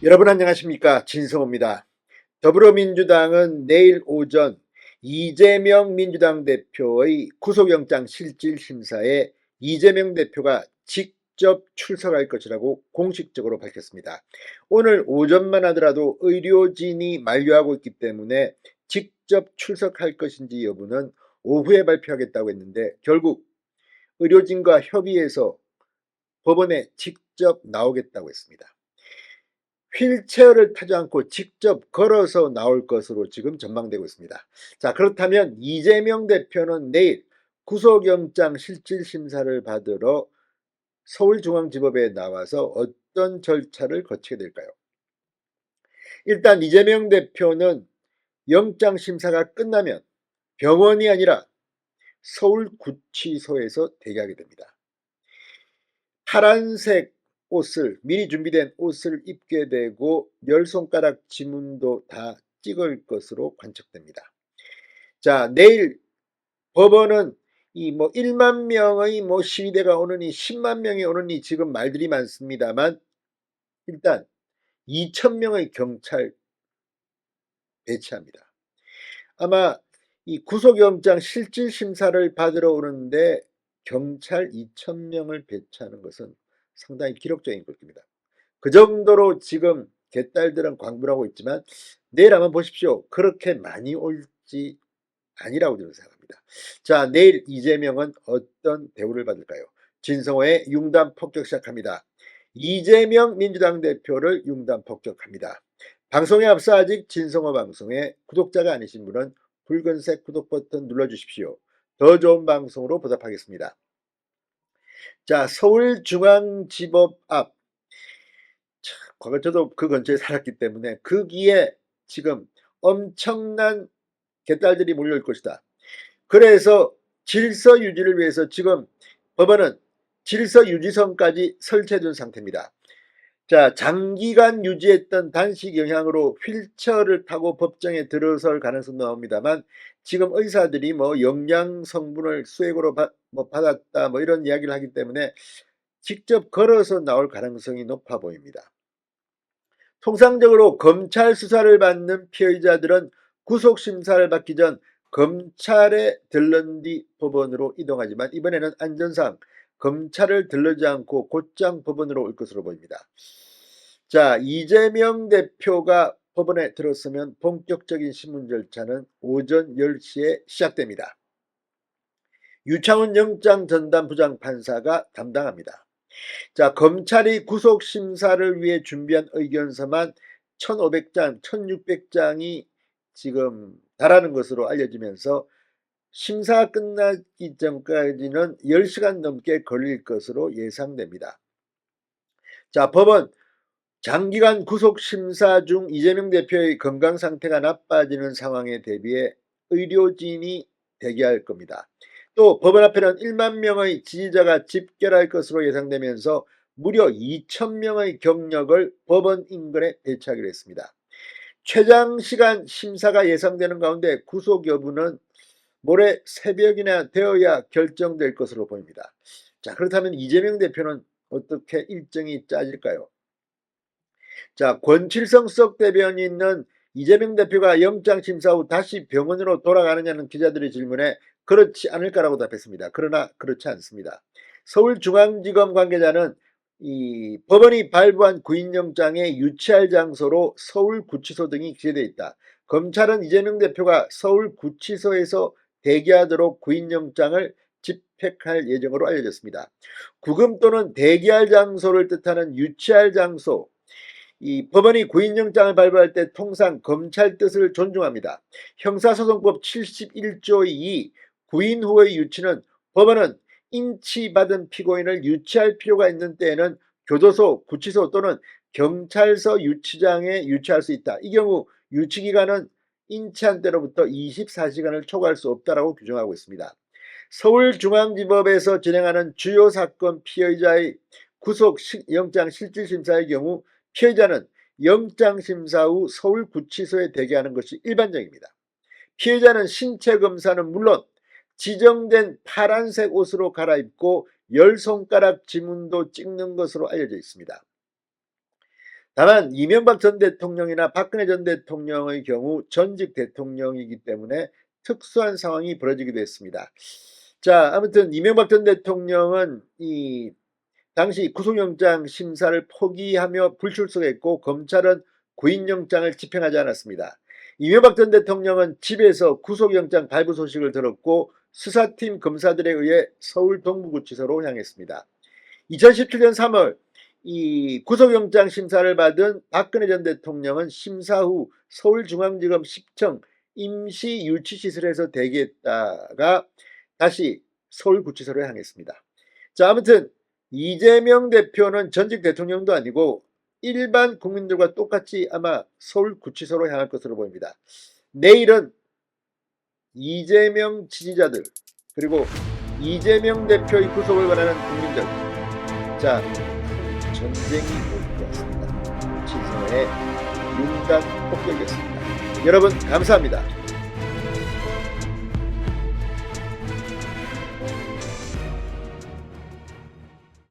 여러분 안녕하십니까? 진성호입니다. 더불어민주당은 내일 오전 이재명 민주당 대표의 구속영장 실질심사에 이재명 대표가 직접 출석할 것이라고 공식적으로 밝혔습니다. 오늘 오전만 하더라도 의료진이 만류하고 있기 때문에 직접 출석할 것인지 여부는 오후에 발표하겠다고 했는데 결국 의료진과 협의해서 법원에 직접 나오겠다고 했습니다. 휠체어를 타지 않고 직접 걸어서 나올 것으로 지금 전망되고 있습니다. 자, 그렇다면 이재명 대표는 내일 구속영장 실질심사를 받으러 서울중앙지법에 나와서 어떤 절차를 거치게 될까요? 일단 이재명 대표는 영장심사가 끝나면 병원이 아니라 서울구치소에서 대기하게 됩니다. 파란색 옷을 미리 준비된 옷을 입게 되고 10손가락 지문도 다 찍을 것으로 관측됩니다. 자, 내일 법원은 이 1만 명의 시위대가 오느니 10만 명이 오느니 지금 말들이 많습니다만 일단 2천 명의 경찰 배치합니다. 아마 이 구속영장 실질심사를 받으러 오는데 경찰 2천 명을 배치하는 것은 상당히 기록적인 것입니다. 그 정도로 지금 개딸들은 광분을 하고 있지만 내일 한번 보십시오. 그렇게 많이 올지 아니라고 저는 생각합니다. 자, 내일 이재명은 어떤 대우를 받을까요? 진성호의 융단 폭격 시작합니다. 이재명 민주당 대표를 융단 폭격합니다. 방송에 앞서 아직 진성호 방송에 구독자가 아니신 분은 붉은색 구독 버튼 눌러주십시오. 더 좋은 방송으로 보답하겠습니다. 자, 서울중앙지법 앞 과거 저도 그 근처에 살았기 때문에 거기에 지금 엄청난 개딸들이 몰려올 것이다. 그래서 질서 유지를 위해서 지금 법원은 질서 유지선까지 설치해 둔 상태입니다. 자, 장기간 유지했던 단식 영향으로 휠체어를 타고 법정에 들어설 가능성도 나옵니다만 지금 의사들이 영양 성분을 수액으로 받았다 이런 이야기를 하기 때문에 직접 걸어서 나올 가능성이 높아 보입니다. 통상적으로 검찰 수사를 받는 피의자들은 구속심사를 받기 전 검찰에 들른 뒤 법원으로 이동하지만 이번에는 안전상 검찰을 들르지 않고 곧장 법원으로 올 것으로 보입니다. 자, 이재명 대표가 법원에 들었으면 본격적인 신문 절차는 오전 10시에 시작됩니다. 유창훈 영장 전담 부장판사가 담당합니다. 자, 검찰이 구속심사를 위해 준비한 의견서만 1,500장, 1,600장이 지금 달하는 것으로 알려지면서 심사 끝나기 전까지는 10시간 넘게 걸릴 것으로 예상됩니다. 자, 법원 장기간 구속심사 중 이재명 대표의 건강 상태가 나빠지는 상황에 대비해 의료진이 대기할 겁니다. 또 법원 앞에는 1만 명의 지지자가 집결할 것으로 예상되면서 무려 2천 명의 경력을 법원 인근에 배치하기로 했습니다. 최장시간 심사가 예상되는 가운데 구속 여부는 모레 새벽이나 되어야 결정될 것으로 보입니다. 자, 그렇다면 이재명 대표는 어떻게 일정이 짜질까요? 자, 권칠성 수석 대변인은 이재명 대표가 영장심사 후 다시 병원으로 돌아가느냐는 기자들의 질문에 그렇지 않을까라고 답했습니다. 그러나 그렇지 않습니다. 서울중앙지검 관계자는 이 법원이 발부한 구인영장에 유치할 장소로 서울구치소 등이 기재되어 있다. 검찰은 이재명 대표가 서울구치소에서 대기하도록 구인영장을 집행할 예정으로 알려졌습니다. 구금 또는 대기할 장소를 뜻하는 유치할 장소, 이 법원이 구인영장을 발부할 때 통상 검찰 뜻을 존중합니다. 형사소송법 71조 2 구인 후의 유치는 법원은 인치받은 피고인을 유치할 필요가 있는 때에는 교도소, 구치소 또는 경찰서 유치장에 유치할 수 있다. 이 경우 유치기간은 인치한 때로부터 24시간을 초과할 수 없다라고 규정하고 있습니다. 서울중앙지법에서 진행하는 주요 사건 피의자의 구속영장 실질심사의 경우 피해자는 영장심사 후 서울구치소에 대기하는 것이 일반적입니다. 피해자는 신체 검사는 물론 지정된 파란색 옷으로 갈아입고 10손가락 지문도 찍는 것으로 알려져 있습니다. 다만 이명박 전 대통령이나 박근혜 전 대통령의 경우 전직 대통령이기 때문에 특수한 상황이 벌어지기도 했습니다. 자, 아무튼 이명박 전 대통령은 이 당시 구속영장 심사를 포기하며 불출석했고 검찰은 구인영장을 집행하지 않았습니다. 이명박 전 대통령은 집에서 구속영장 발부 소식을 들었고 수사팀 검사들에 의해 서울 동부구치소로 향했습니다. 2017년 3월 이 구속영장 심사를 받은 박근혜 전 대통령은 심사 후 서울중앙지검 10청 임시유치시설에서 대기했다가 다시 서울구치소로 향했습니다. 자, 아무튼 이재명 대표는 전직 대통령도 아니고 일반 국민들과 똑같이 아마 서울구치소로 향할 것으로 보입니다. 내일은 이재명 지지자들 그리고 이재명 대표의 구속을 원하는 국민들, 자, 전쟁이 올 것 같습니다. 구치소의 윤단 폭격이었습니다. 여러분 감사합니다.